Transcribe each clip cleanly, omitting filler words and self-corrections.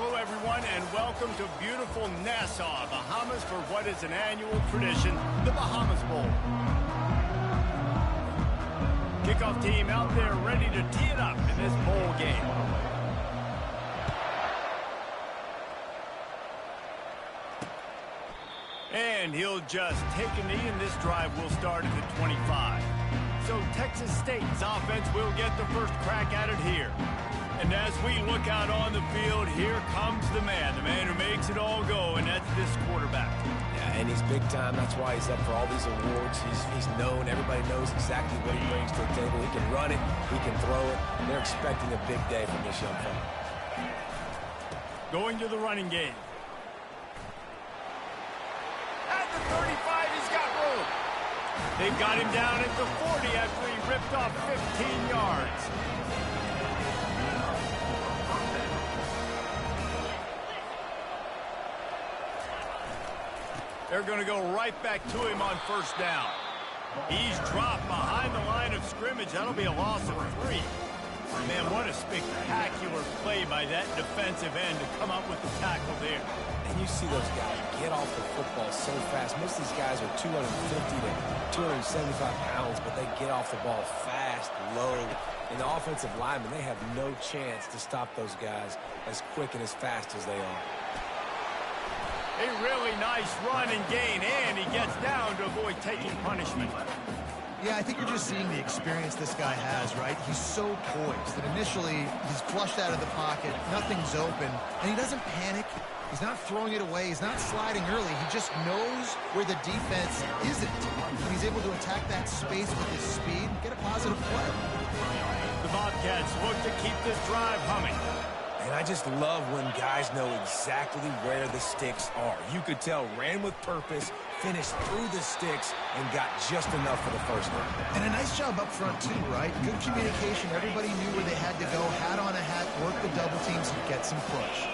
Hello, everyone, and welcome to beautiful Nassau, Bahamas, for what is an annual tradition, the Bahamas Bowl. Kickoff team out there ready to tee it up in this bowl game. And he'll just take a knee, and this drive will start at the 25. So Texas State's offense will get the first crack at it here. And as we look out on the field, here comes the man who makes it all go, and that's this quarterback. Yeah, and he's big time. That's why he's up for all these awards. He's known. Everybody knows exactly what he brings to the table. He can run it. He can throw it. They're expecting a big day from this young fella. Going to the running game. At the 35, he's got room. They've got him down at the 40 after he ripped off 15 yards. They're going to go right back to him on first down. He's dropped behind the line of scrimmage. That'll be a loss of 3. Man, what a spectacular play by that defensive end to come up with the tackle there. And you see those guys get off the football so fast. Most of these guys are 250 to 275 pounds, but they get off the ball fast, low. And the offensive linemen, they have no chance to stop those guys as quick and as fast as they are. A really nice run and gain, and he gets down to avoid taking punishment. Yeah, I think you're just seeing the experience this guy has, right? He's so poised that initially he's flushed out of the pocket, nothing's open, and he doesn't panic. He's not throwing it away. He's not sliding early. He just knows where the defense isn't. And he's able to attack that space with his speed and get a positive play. The Bobcats look to keep this drive humming. And I just love when guys know exactly where the sticks are. You could tell ran with purpose, finished through the sticks, and got just enough for the first down. And a nice job up front, too, right? Good communication. Everybody knew where they had to go. Hat on a hat, work the double teams, and get some push.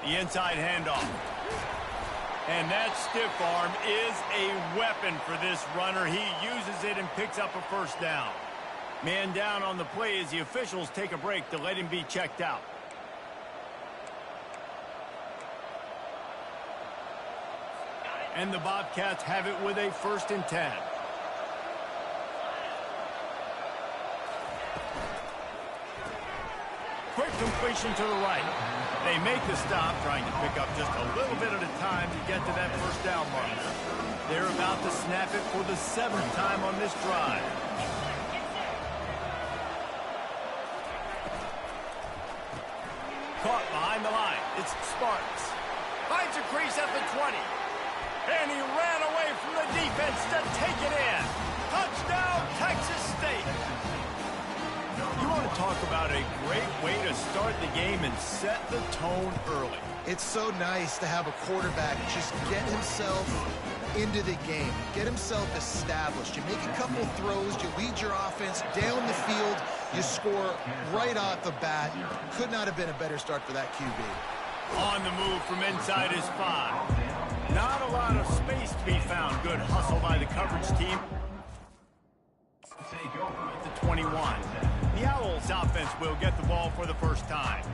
The inside handoff. And that stiff arm is a weapon for this runner. He uses it and picks up a first down. Man down on the play as the officials take a break to let him be checked out. And the Bobcats have it with a 1st and 10. Quick completion to the right. They make the stop, trying to pick up just a little bit at a time to get to that first down mark. They're about to snap it for the 7th time on this drive. Caught behind the line. It's Sparks. Finds a crease at the 20. And he ran away from the defense to take it in. Touchdown, Texas State. You want to talk about a great way to start the game and set the tone early. It's so nice to have a quarterback just get himself into the game, get himself established. You make a couple throws, you lead your offense down the field, you score right off the bat. Could not have been a better start for that QB. On the move from inside his 5. Not a lot of space to be found. Good hustle by the coverage team. At the 21. The Owls offense will get the ball for the first time.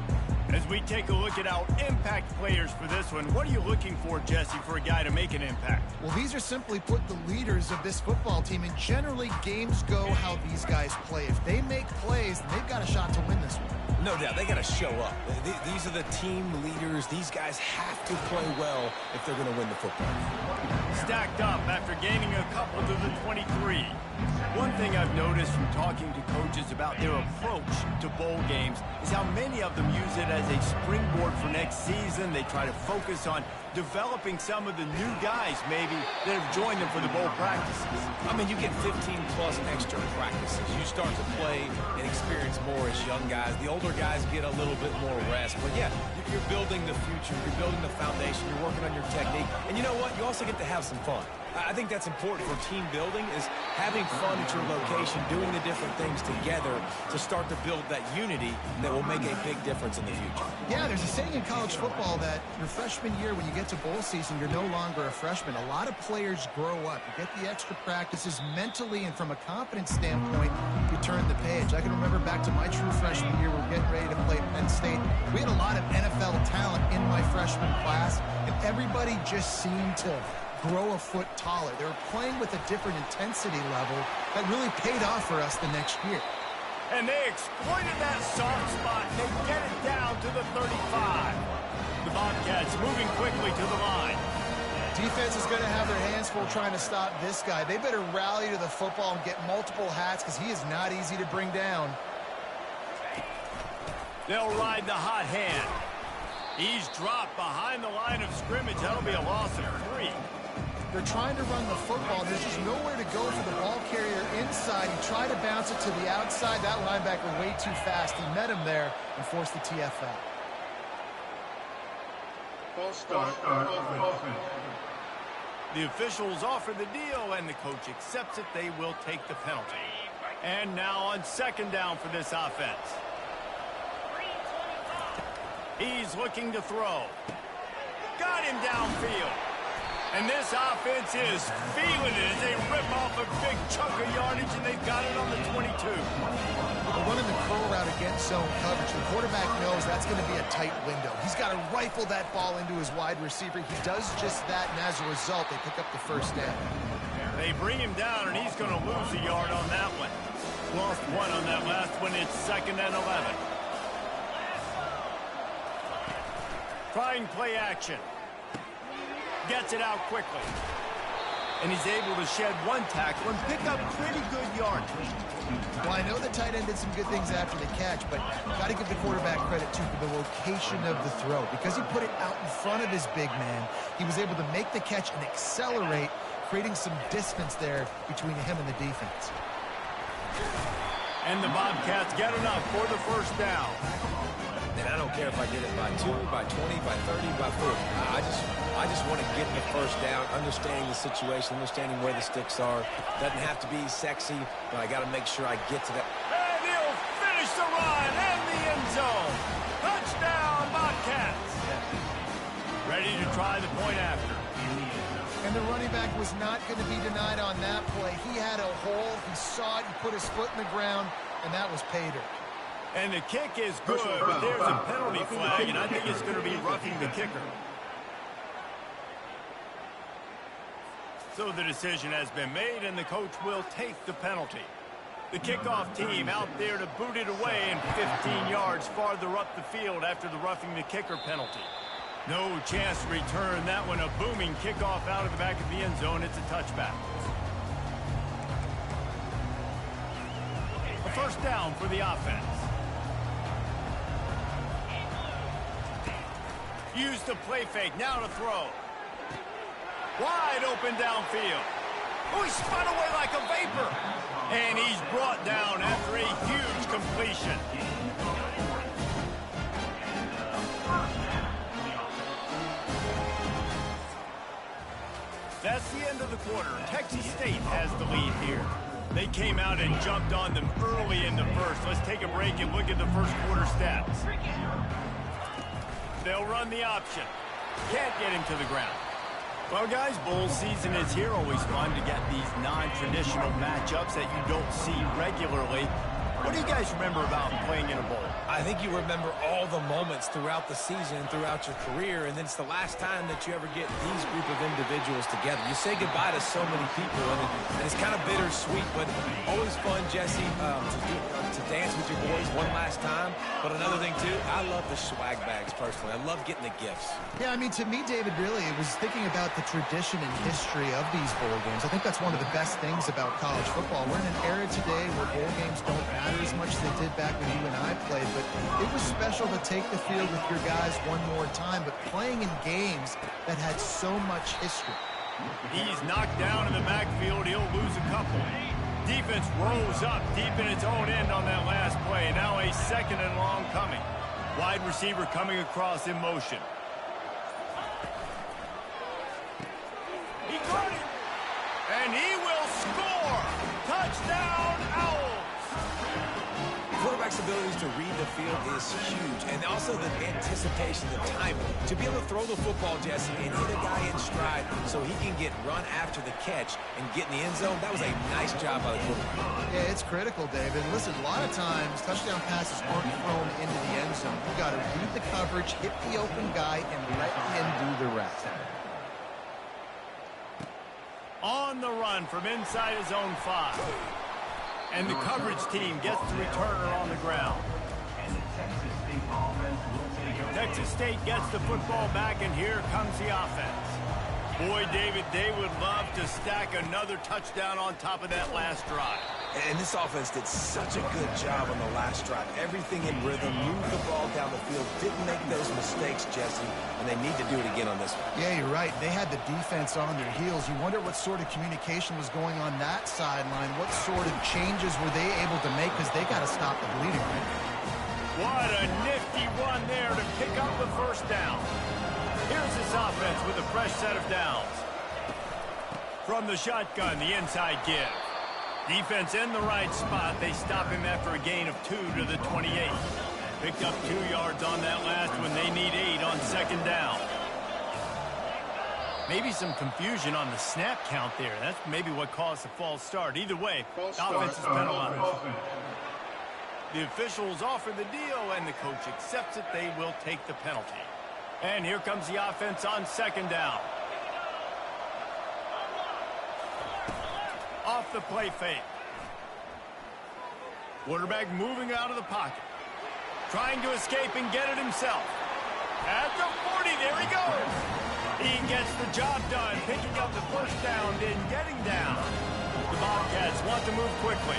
As we take a look at our impact players for this one, what are you looking for, Jesse, for a guy to make an impact? Well, these are simply put the leaders of this football team, and generally games go how these guys play. If they make plays, then they've got a shot to win this one. No doubt, they got to show up. These are the team leaders. These guys have to play well if they're going to win the football game. Stacked up after gaining a couple to the 23. One thing I've noticed from talking to coaches about their approach to bowl games is how many of them use it as a springboard for next season. They try to focus on developing some of the new guys, maybe, that have joined them for the bowl practices. I mean, you get 15-plus extra practices. You start to play and experience more as young guys. The older guys get a little bit more rest. But, yeah, you're building the future. You're building the foundation. You're working on your technique. And you know what? You also get to have some fun. I think that's important for team building, is having fun at your location, doing the different things together to start to build that unity that will make a big difference in the future. Yeah, there's a saying in college football that your freshman year, when you get to bowl season, you're no longer a freshman. A lot of players grow up. You get the extra practices mentally, and from a confidence standpoint, you turn the page. I can remember back to my true freshman year, we were getting ready to play Penn State. We had a lot of NFL talent in my freshman class, and everybody just seemed to grow a foot taller. They were playing with a different intensity level that really paid off for us the next year. And they exploited that soft spot. They get it down to the 35. The Bobcats moving quickly to the line. Defense is going to have their hands full trying to stop this guy. They better rally to the football and get multiple hats because he is not easy to bring down. They'll ride the hot hand. He's dropped behind the line of scrimmage. That'll be a loss of 3. They're trying to run the football. There's just nowhere to go for the ball carrier inside. He tried to bounce it to the outside. That linebacker way too fast. He met him there and forced the TFL. The officials offer the deal, and the coach accepts it. They will take the penalty. And now on second down for this offense. He's looking to throw. Got him downfield. And this offense is feeling it as they rip off a big chunk of yardage, and they've got it on the 22. They're running the curl route against zone coverage. The quarterback knows that's going to be a tight window. He's got to rifle that ball into his wide receiver. He does just that, and as a result, they pick up the first down. They bring him down, and he's going to lose a yard on that one. Lost 1 on that last one. It's 2nd and 11. Trying play action. Gets it out quickly. And he's able to shed 1 tackle and pick up pretty good yardage. Well, I know the tight end did some good things after the catch, but got to give the quarterback credit, too, for the location of the throw. Because he put it out in front of his big man, he was able to make the catch and accelerate, creating some distance there between him and the defense. And the Bobcats get enough for the first down. And I don't care if I get it by 2, by 20, by 30, by 40. I just want to get the first down, understanding the situation, understanding where the sticks are. Doesn't have to be sexy, but I got to make sure I get to that. And he'll finish the run and the end zone. Touchdown, Bobcats. Ready to try the point after. And the running back was not going to be denied on that play. He had a hole. He saw it. He put his foot in the ground, and that was pay dirt. And the kick is good, but there's a penalty flag, and I think it's going to be roughing the kicker. So the decision has been made, and the coach will take the penalty. The kickoff team out there to boot it away and 15 yards farther up the field after the roughing the kicker penalty. No chance to return that one. A booming kickoff out of the back of the end zone. It's a touchback. A first down for the offense. Use the play fake, now to throw. Wide open downfield. Oh, he spun away like a vapor. And he's brought down after a huge completion. That's the end of the quarter. Texas State has the lead here. They came out and jumped on them early in the first. Let's take a break and look at the first quarter stats. They'll run the option. Can't get him to the ground. Well, guys, bowl season is here. Always fun to get these non-traditional matchups that you don't see regularly. What do you guys remember about playing in a bowl? I think you remember all the moments throughout the season, throughout your career, and then it's the last time that you ever get these group of individuals together. You say goodbye to so many people, and it's kind of bittersweet, but always fun, Jesse, to dance with your boys one last time. But another thing, too, I love the swag bags, personally. I love getting the gifts. Yeah, I mean, to me, David, really, it was thinking about the tradition and history of these bowl games. I think that's one of the best things about college football. We're in an era today where bowl games don't matter as much as they did back when you and I played, but it was special to take the field with your guys one more time, but playing in games that had so much history. He's knocked down in the backfield. He'll lose a couple. Defense rose up deep in its own end on that last play. Now a 2nd and long coming. Wide receiver coming across in motion. He got it. quarterback's ability to read the field is huge, and also the anticipation, the timing. To be able to throw the football, Jesse, and hit a guy in stride so he can get run after the catch and get in the end zone, that was a nice job by the quarterback. Yeah, it's critical, David. Listen, a lot of times, touchdown passes aren't thrown into the end zone. You've got to read the coverage, hit the open guy, and let him do the rest. On the run from inside his own 5. And the coverage team gets the returner on the ground. Texas State gets the football back, and here comes the offense. Boy, David, they would love to stack another touchdown on top of that last drive. And this offense did such a good job on the last drive. Everything in rhythm, moved the ball down the field, didn't make those mistakes, Jesse, and they need to do it again on this one. Yeah, you're right. They had the defense on their heels. You wonder what sort of communication was going on that sideline. What sort of changes were they able to make, because they got to stop the bleeding right now. What a nifty run there to pick up the first down. Here's this offense with a fresh set of downs. From the shotgun, the inside give. Defense in the right spot. They stop him after a gain of 2 to the 28. Picked up 2 yards on that last one. They need 8 on second down. Maybe some confusion on the snap count there. That's maybe what caused the false start. Either way, the offense is penalized. The officials offer the deal, and the coach accepts it. They will take the penalty. And here comes the offense on second down. Off the play fake. Quarterback moving out of the pocket. Trying to escape and get it himself. At the 40, there he goes. He gets the job done, picking up the first down and getting down. The Bobcats want to move quickly.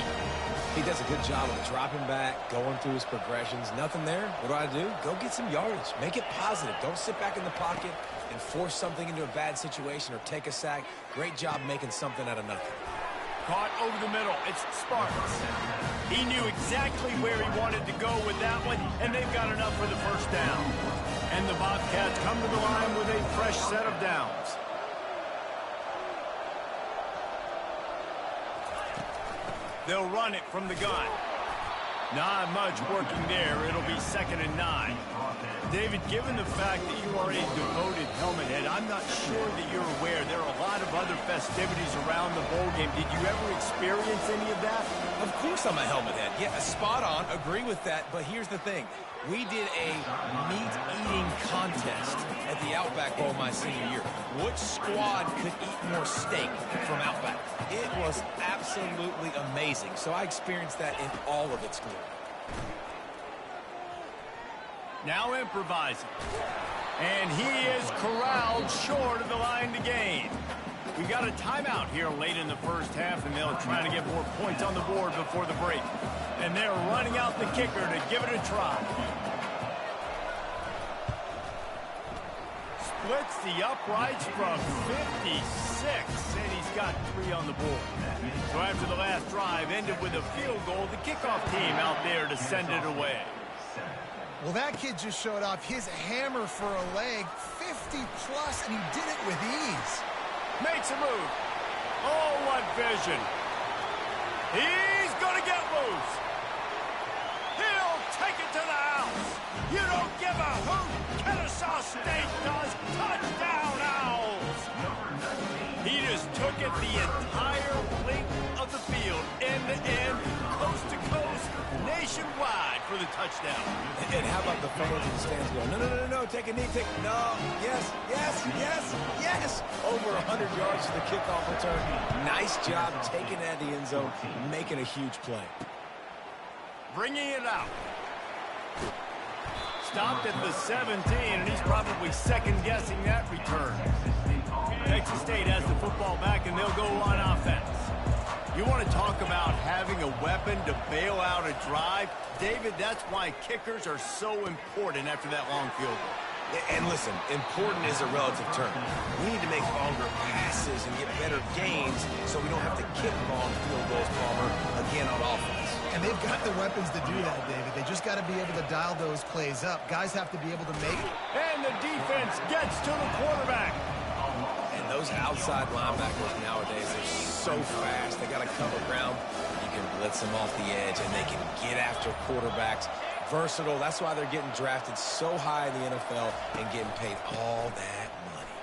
He does a good job of dropping back, going through his progressions. Nothing there. What do? Go get some yardage. Make it positive. Don't sit back in the pocket and force something into a bad situation or take a sack. Great job making something out of nothing. Caught over the middle. It's Sparks. He knew exactly where he wanted to go with that one, and they've got enough for the first down. And the Bobcats come to the line with a fresh set of downs. They'll run it from the gun. Not much working there. It'll be 2nd and 9. David, given the fact that you are a devoted helmet head, I'm not sure that you're aware there are a lot of other festivities around the bowl game. Did you ever experience any of that? Of course I'm a helmet head. Yeah, spot on. Agree with that. But here's the thing. We did a meat-eating contest at the Outback Bowl my senior year. Which squad could eat more steak from Outback? It was absolutely amazing. So I experienced that in all of its glory. Now improvising. And he is corralled short of the line to gain. We got a timeout here late in the first half, and they'll try to get more points on the board before the break. And they're running out the kicker to give it a try. Splits the uprights from 56, and he's got 3 on the board. So after the last drive ended with a field goal, the kickoff team out there to send it away. Well, that kid just showed off his hammer for a leg, 50-plus, and he did it with ease. Makes a move. Oh, what vision. He's going to get loose. He'll take it to the house. You don't give a hoot. Kennesaw State does. Touchdown, Owls. He just took it the entire length of the field, end to end, coast to coast, nationwide for the touchdown. And how about the fans in the stands going, no, take a knee, no, yes. Over 100 yards to the kickoff return. Nice job taking it out of the end zone, making a huge play. Bringing it out. Stopped at the 17, and he's probably second-guessing that return. Texas State has the football back, and they'll go on offense. You want to talk about having a weapon to bail out a drive? David, that's why kickers are so important after that long field goal. And listen, important is a relative term. We need to make longer passes and get better gains so we don't have to kick long field goals, Palmer, again on offense. And they've got the weapons to do that, David. They just got to be able to dial those plays up. Guys have to be able to make it. And the defense gets to the quarterback. And those outside linebackers nowadays, they're so fast. They got to cover ground. You can blitz them off the edge, and they can get after quarterbacks. Versatile. That's why they're getting drafted so high in the NFL and getting paid all that money.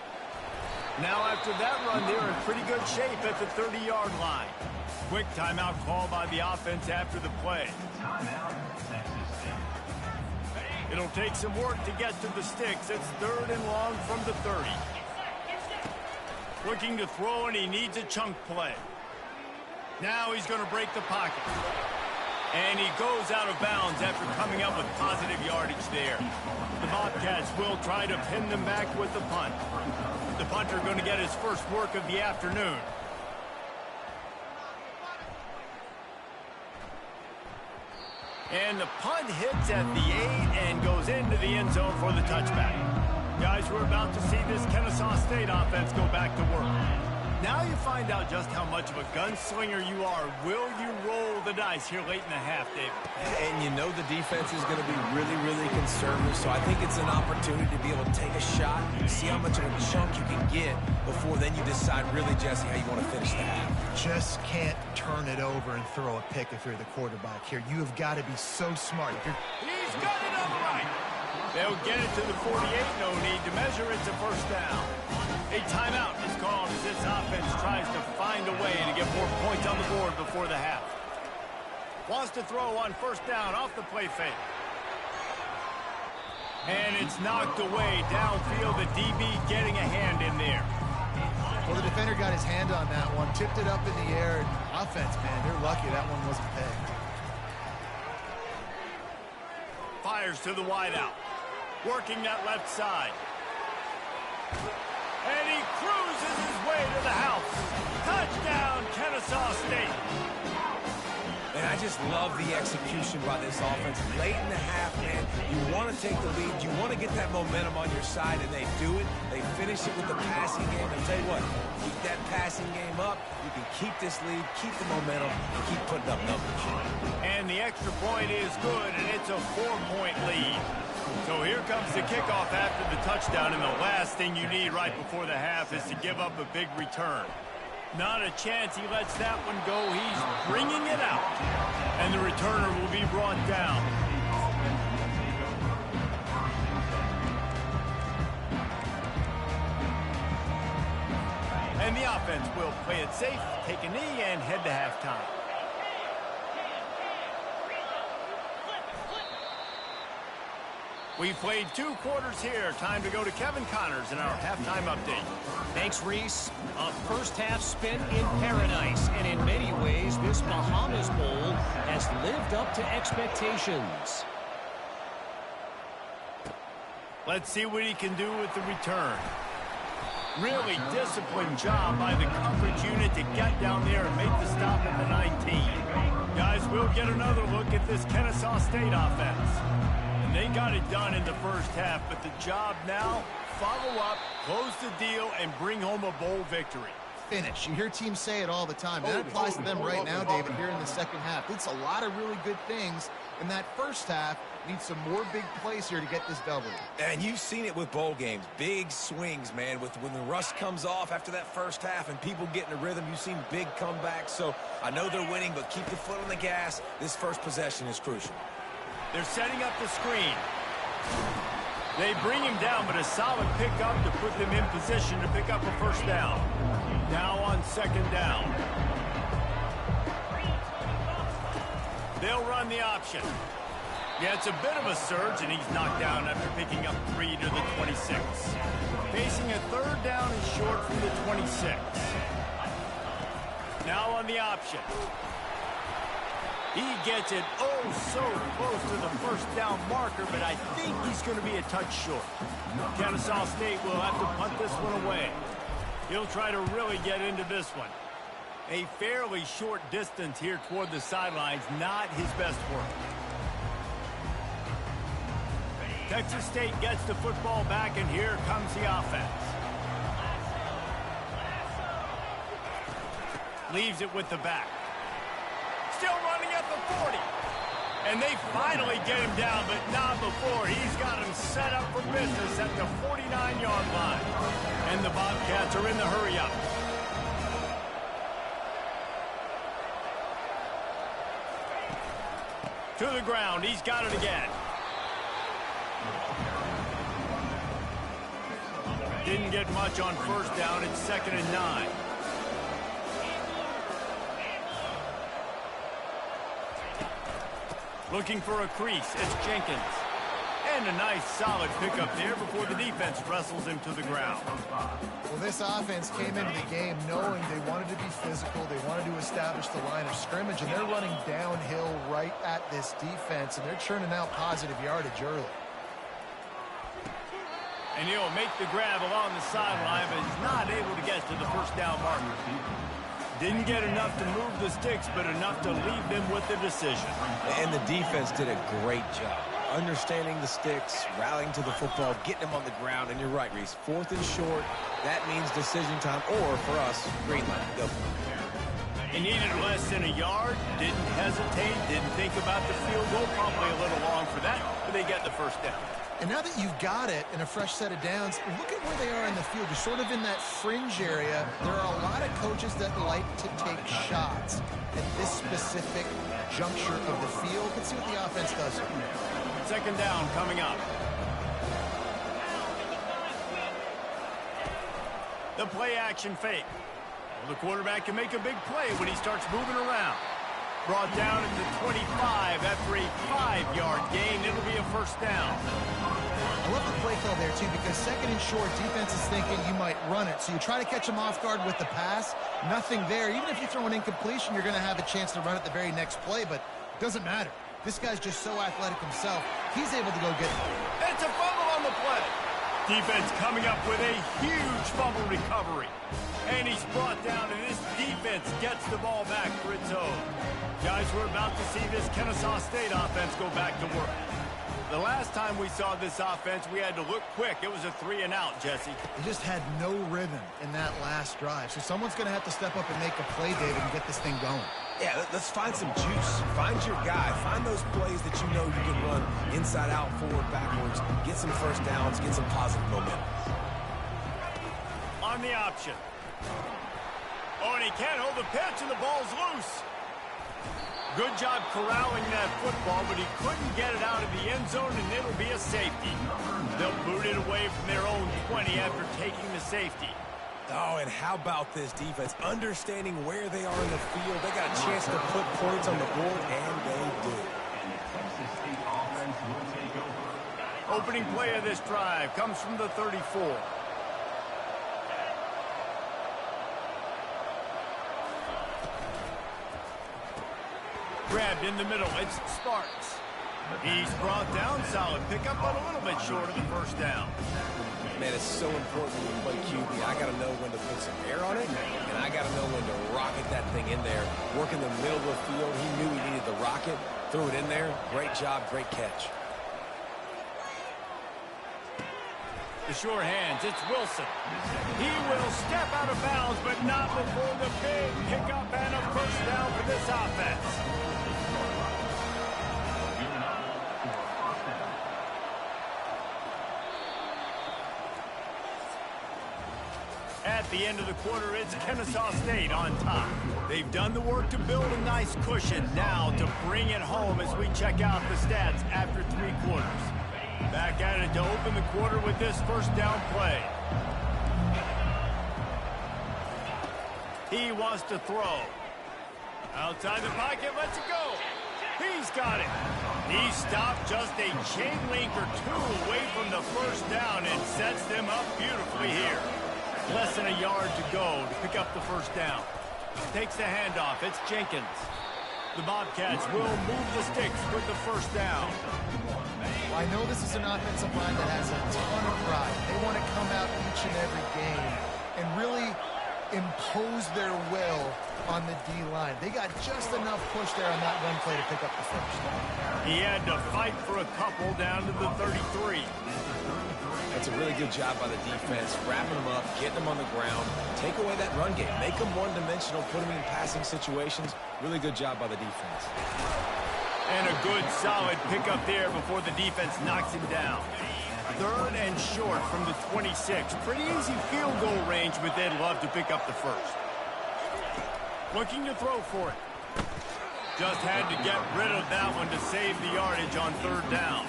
Now after that run, they're in pretty good shape at the 30-yard line. Quick timeout call by the offense after the play. It'll take some work to get to the sticks. It's 3rd and long from the 30. Looking to throw, and he needs a chunk play. Now he's going to break the pocket. And he goes out of bounds after coming up with positive yardage there. The Bobcats will try to pin them back with the punt. The punter going to get his first work of the afternoon. And the punt hits at the 8 and goes into the end zone for the touchback. Guys, we're about to see this Kennesaw State offense go back to work. Now you find out just how much of a gunslinger you are. Will you roll the dice here late in the half, David? And you know the defense is going to be really, really conservative, so I think it's an opportunity to be able to take a shot, see how much of a chunk you can get before then you decide really, Jesse, how you want to finish the half. Just can't turn it over and throw a pick if you're the quarterback here. You have got to be so smart. He's got it on the right. They'll get it to the 48. No need to measure. It's a first down. A timeout is called as this offense tries to find a way to get more points on the board before the half. Wants to throw on first down off the play fake. And it's knocked away downfield. The DB getting a hand in there. Well, the defender got his hand on that one, tipped it up in the air. Offense, man, they're lucky that one wasn't pegged. Fires to the wideout. Working that left side. And he cruises his way to the house. Touchdown, Kennesaw State. And I just love the execution by this offense. Late in the half, man, you want to take the lead. You want to get that momentum on your side, and they do it. They finish it with the passing game. And tell you what, keep that passing game up. You can keep this lead, keep the momentum, and keep putting up numbers. And the extra point is good, and it's a 4-point lead. So here comes the kickoff after the touchdown, and the last thing you need right before the half is to give up a big return. Not a chance he lets that one go. He's bringing it out, and the returner will be brought down. And the offense will play it safe, take a knee, and head to halftime. We've played 2 quarters here. Time to go to Kevin Connors in our halftime update. Thanks, Reese. A first half spent in paradise, and in many ways, this Bahamas Bowl has lived up to expectations. Let's see what he can do with the return. Really disciplined job by the coverage unit to get down there and make the stop at the 19. Guys, we'll get another look at this Kennesaw State offense. They got it done in the first half, but the job now, follow up, close the deal, and bring home a bowl victory. Finish. You hear teams say it all the time. That applies to them right now, David, here in the second half. It's a lot of really good things in that first half. Need some more big plays here to get this double. And you've seen it with bowl games. Big swings, man. When the rust comes off after that first half and people get in a rhythm, you've seen big comebacks. So I know they're winning, but keep the foot on the gas. This first possession is crucial. They're setting up the screen. They bring him down, but a solid pickup to put them in position to pick up a first down. Now on second down. They'll run the option. Yeah, it's a bit of a surge, and he's knocked down after picking up 3 to the 26. Facing a third down and short from the 26. Now on the option. He gets it so close to the first down marker, but I think he's going to be a touch short. Kennesaw State will have to punt this one away. He'll try to really get into this one. A fairly short distance here toward the sidelines, not his best work. Texas State gets the football back, and here comes the offense. Leaves it with the back. Still running at the 40. And they finally get him down, but not before. He's got him set up for business at the 49-yard line. And the Bobcats are in the hurry-up. To the ground. He's got it again. Didn't get much on first down. It's 2nd and 9. Looking for a crease. It's Jenkins. And a nice solid pickup there before the defense wrestles him to the ground. Well, this offense came into the game knowing they wanted to be physical. They wanted to establish the line of scrimmage, and they're running downhill right at this defense, and they're churning out positive yardage early. And he'll make the grab along the sideline, but he's not able to get to the first down marker. Didn't get enough to move the sticks, but enough to leave them with the decision. And the defense did a great job. Understanding the sticks, rallying to the football, getting them on the ground. And you're right, Reese. 4th and short, that means decision time. Or, for us, green light. Go. He needed less than a yard, didn't hesitate, didn't think about the field goal. Probably a little long for that, but they get the first down. And now that you've got it in a fresh set of downs, look at where they are in the field. You're sort of in that fringe area. There are a lot of coaches that like to take shots at this specific juncture of the field. Let's see what the offense does here. 2nd down coming up. The play action fake. Well, the quarterback can make a big play when he starts moving around. Brought down at the 25 after a 5-yard gain. It'll be a first down. I love the play call there, too, because 2nd and short, defense is thinking you might run it. So you try to catch them off guard with the pass. Nothing there. Even if you throw an incompletion, you're going to have a chance to run it the very next play, but it doesn't matter. This guy's just so athletic himself. He's able to go get it. It's a fumble on the play. Defense coming up with a huge fumble recovery. And he's brought down, and this defense gets the ball back for its own. Guys, we're about to see this Kennesaw State offense go back to work. The last time we saw this offense, we had to look quick. It was a 3-and-out, Jesse. They just had no rhythm in that last drive. So someone's going to have to step up and make a play, David, and get this thing going. Yeah, let's find some juice. Find your guy. Find those plays that you know you can run inside out, forward, backwards. Get some first downs. Get some positive momentum. On the option. Oh, and he can't hold the pitch, and the ball's loose. Good job corralling that football, but he couldn't get it out of the end zone, and it'll be a safety. They'll boot it away from their own 20 after taking the safety. Oh, and how about this defense? Understanding where they are in the field. They got a chance to put points on the board, and they do. Opening play of this drive comes from the 34. Grabbed in the middle. It's Sparks. He's brought down. Solid pickup, but a little bit short of the first down. Man, it's so important when you play QB. I got to know when to put some air on it, and I got to know when to rocket that thing in there. Work in the middle of the field. He knew he needed the rocket. Threw it in there. Great job, great catch. The sure hands, it's Wilson. He will step out of bounds, but not before the big pickup and a first down for this offense. At the end of the quarter, it's Kennesaw State on top. They've done the work to build a nice cushion. Now to bring it home as we check out the stats after 3 quarters. Back at it to open the quarter with this first down play. He wants to throw. Outside the pocket, lets it go. He's got it. He stopped just a chain link or 2 away from the first down and sets them up beautifully here. Less than a yard to go to pick up the first down. Takes the handoff. It's Jenkins. The Bobcats will move the sticks with the first down. Well, I know this is an offensive line that has a ton of pride. They want to come out each and every game and really impose their will on the D-line. They got just enough push there on that one play to pick up the first. He had to fight for a couple down to the 33. That's a really good job by the defense, wrapping them up, getting them on the ground, take away that run game, make them one-dimensional, put them in passing situations. Really good job by the defense. And a good, solid pickup there before the defense knocks him down. 3rd and short from the 26. Pretty easy field goal range, but they'd love to pick up the first. Looking to throw for it. Just had to get rid of that one to save the yardage on 3rd down.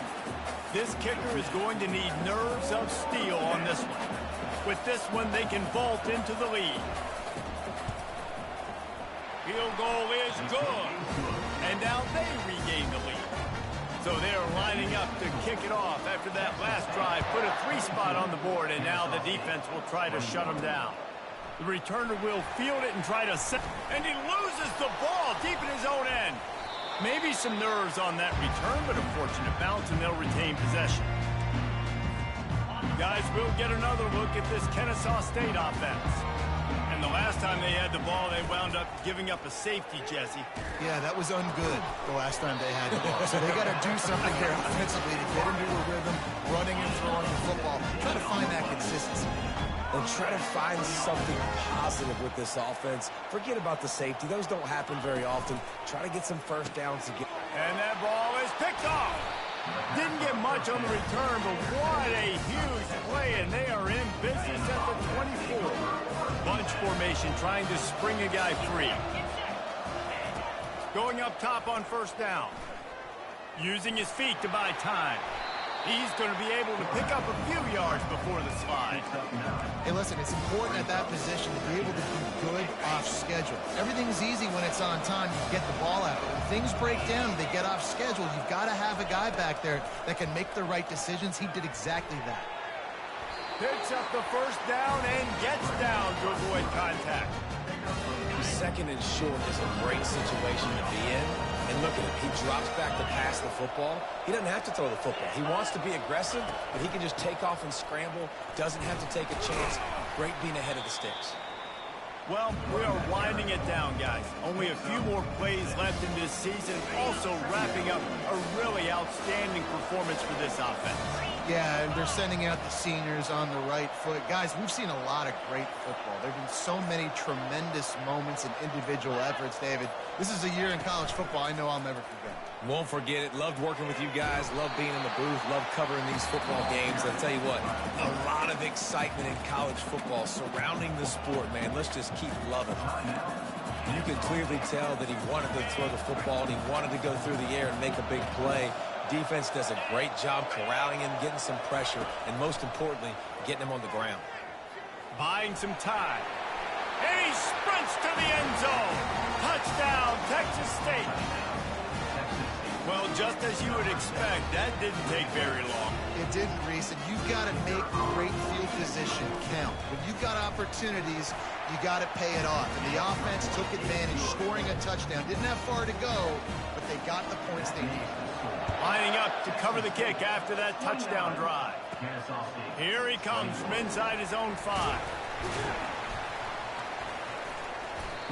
This kicker is going to need nerves of steel on this one. With this one, they can vault into the lead. Field goal is good. And now they regain the lead. So they're lining up to kick it off after that last drive. Put a 3 spot on the board, and now the defense will try to shut them down. The returner will field it and try to set. And he loses the ball deep in his own end. Maybe some nerves on that return, but a fortunate bounce, and they'll retain possession. Guys, we'll get another look at this Kennesaw State offense. And the last time they had the ball, they wound up giving up a safety, Jesse. Yeah, that was ungood the last time they had the ball. So they got to do something here offensively to get into a rhythm, running and throwing the football. Try to find that consistency. And try to find something positive with this offense. Forget about the safety. Those don't happen very often. Try to get some first downs to get. And that ball is picked off. Didn't get much on the return, but what a huge play, and they are in business at the 24. Bunch formation trying to spring a guy free. Going up top on 1st down. Using his feet to buy time. He's going to be able to pick up a few yards before the slide. Hey, listen, it's important at that position to be able to be good off schedule. Everything's easy when it's on time. You get the ball out. But when things break down, they get off schedule. You've got to have a guy back there that can make the right decisions. He did exactly that. Picks up the 1st down and gets down to avoid contact. 2nd and short is a great situation to be in. And look at him. He drops back to pass the football. He doesn't have to throw the football. He wants to be aggressive, but he can just take off and scramble. Doesn't have to take a chance. Great being ahead of the sticks. Well, we are winding it down, guys. Only a few more plays left in this season. Also wrapping up a really outstanding performance for this offense. Yeah, and they're sending out the seniors on the right foot. Guys, we've seen a lot of great football. There have been so many tremendous moments and individual efforts, David. This is a year in college football I know I'll never forget. Won't forget it. Loved working with you guys. Loved being in the booth. Loved covering these football games. I'll tell you what, a lot of excitement in college football surrounding the sport, man. Let's just keep loving it. You could clearly tell that he wanted to throw the football, and he wanted to go through the air and make a big play. Defense does a great job corralling him, getting some pressure, and most importantly, getting him on the ground. Buying some time. And he sprints to the end zone. Touchdown, Texas State. Well, just as you would expect, that didn't take very long. It didn't, Reese, and you've got to make great field position count. When you've got opportunities, you got to pay it off. And the offense took advantage, scoring a touchdown. Didn't have far to go, but they got the points they needed. Lining up to cover the kick after that touchdown drive. Here he comes from inside his own 5.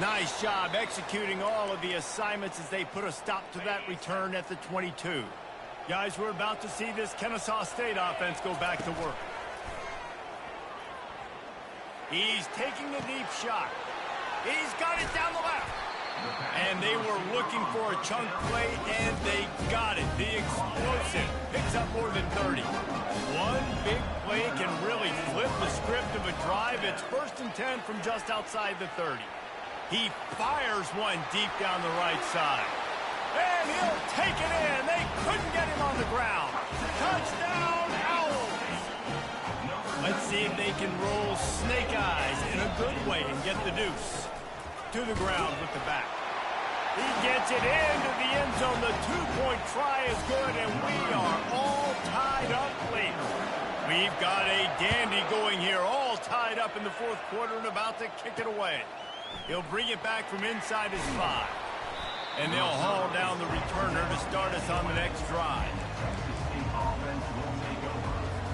Nice job executing all of the assignments as they put a stop to that return at the 22. Guys, we're about to see this Kennesaw State offense go back to work. He's taking a deep shot. He's got it down the left. And they were looking for a chunk play, and they got it. The explosive picks up more than 30. One big play can really flip the script of a drive. It's 1st and 10 from just outside the 30. He fires one deep down the right side. And he'll take it in. They couldn't get him on the ground. Touchdown, Owls. Let's see if they can roll snake eyes in a good way and get the deuce. To the ground with the back. He gets it into the end zone. The 2-point try is good, and we are all tied up late. We've got a dandy going here, all tied up in the 4th quarter and about to kick it away. He'll bring it back from inside his 5. And they'll haul down the returner to start us on the next drive.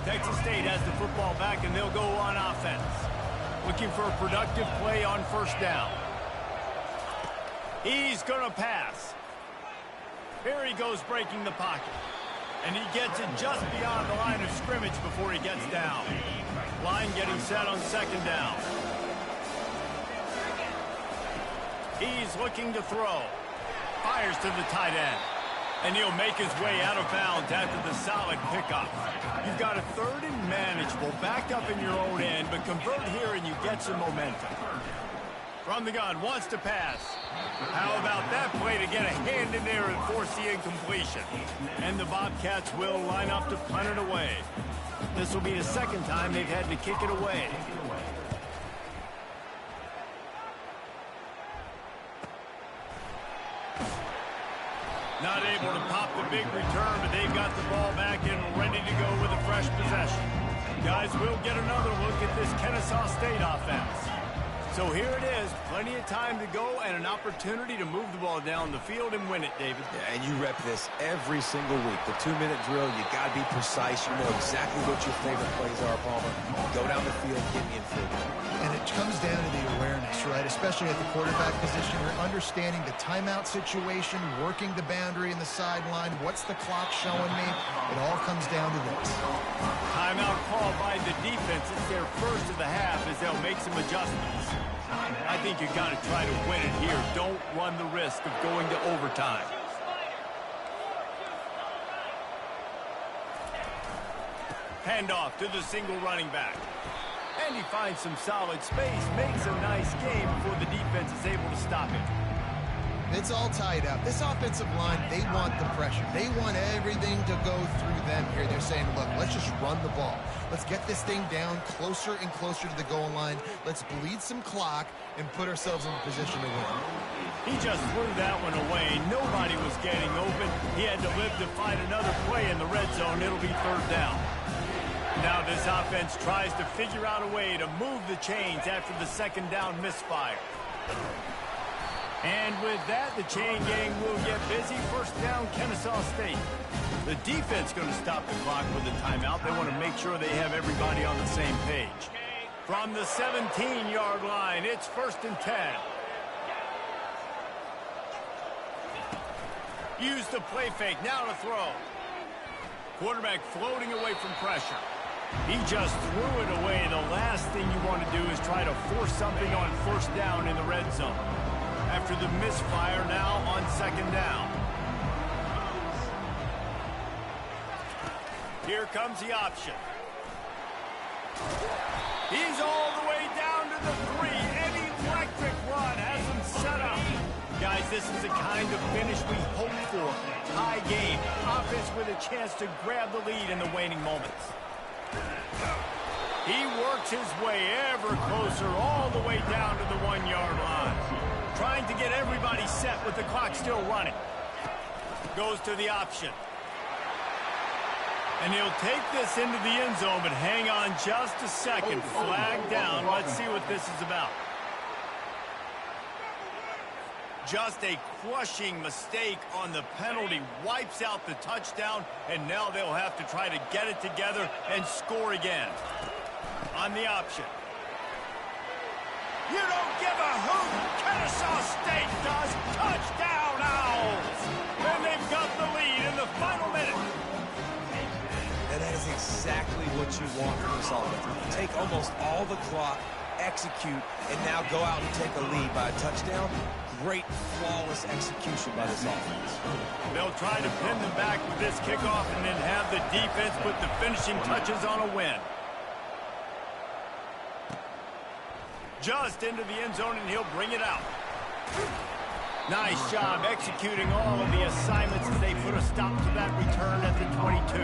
Texas State has the football back, and they'll go on offense. Looking for a productive play on 1st down. He's going to pass. Here he goes breaking the pocket. And he gets it just beyond the line of scrimmage before he gets down. Line getting set on 2nd down. He's looking to throw. Fires to the tight end. And he'll make his way out of bounds after the solid pickup. You've got a 3rd and manageable, backed up in your own end, but convert here and you get some momentum. From the gun, wants to pass. How about that play to get a hand in there and force the incompletion? And the Bobcats will line up to punt it away. This will be the 2nd time they've had to kick it away. Not able to pop the big return, but they've got the ball back and ready to go with a fresh possession. Guys, we'll get another look at this Kennesaw State offense. So here it is, plenty of time to go and an opportunity to move the ball down the field and win it, David. Yeah, and you rep this every single week. The 2-minute drill, you got to be precise. You know exactly what your favorite plays are, Palmer. Go down the field, get me in field. And it comes down to the awareness, right? Especially at the quarterback position. You're understanding the timeout situation, working the boundary in the sideline. What's the clock showing me? It all comes down to this. Timeout called by the defense. It's their first of the half as they'll make some adjustments. I think you've got to try to win it here. Don't run the risk of going to overtime. Handoff to the single running back. And he finds some solid space, makes a nice game before the defense is able to stop it. It's all tied up. This offensive line, they want the pressure. They want everything to go through them here. They're saying, look, let's just run the ball. Let's get this thing down closer and closer to the goal line. Let's bleed some clock and put ourselves in a position to win. He just threw that one away. Nobody was getting open. He had to live to find another play in the red zone. It'll be 3rd down. Now this offense tries to figure out a way to move the chains after the 2nd down misfire. And with that, the chain gang will get busy. 1st down, Kennesaw State. The defense going to stop the clock with a timeout. They want to make sure they have everybody on the same page. From the 17-yard line, it's 1st and 10. Use the play fake, now to throw. Quarterback floating away from pressure. He just threw it away. The last thing you want to do is try to force something on 1st down in the red zone. After the misfire, now on 2nd down. Here comes the option. He's all the way down to the 3. An electric run has him set up. Guys, this is the kind of finish we hope for. Tie game. Offense with a chance to grab the lead in the waning moments. He works his way ever closer all the way down to the 1-yard line. Trying to get everybody set with the clock still running. Goes to the option. And he'll take this into the end zone, but hang on just a second. Flag down. Let's see what this is about. Just a crushing mistake on the penalty. Wipes out the touchdown, and now they'll have to try to get it together and score again. On the option. You don't give a hoot. Kennesaw State does. Touchdown, Owls. And they've got the lead in the final minute. And that is exactly what you want from this offense. Take almost all the clock, execute, and now go out and take a lead by a touchdown. Great, flawless execution by this offense. They'll try to pin them back with this kickoff and then have the defense put the finishing touches on a win. Just into the end zone, and he'll bring it out. Nice job executing all of the assignments as they put a stop to that return at the 22.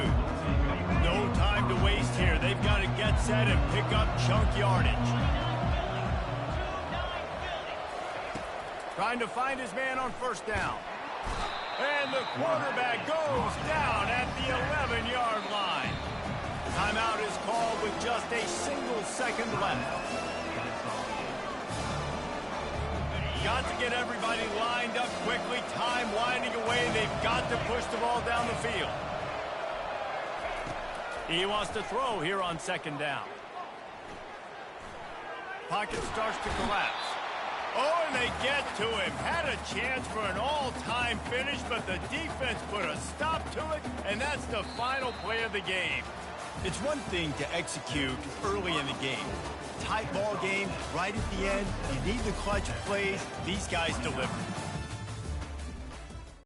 No time to waste here. They've got to get set and pick up chunk yardage. Trying to find his man on 1st down. And the quarterback goes down at the 11-yard line. Timeout is called with just a single second left. Got to get everybody lined up quickly. Time winding away. They've got to push the ball down the field. He wants to throw here on 2nd down. Pocket starts to collapse. Oh, and they get to him. Had a chance for an all-time finish, but the defense put a stop to it, and that's the final play of the game. It's one thing to execute early in the game. Tight ball game, right at the end. You need the clutch plays. These guys deliver.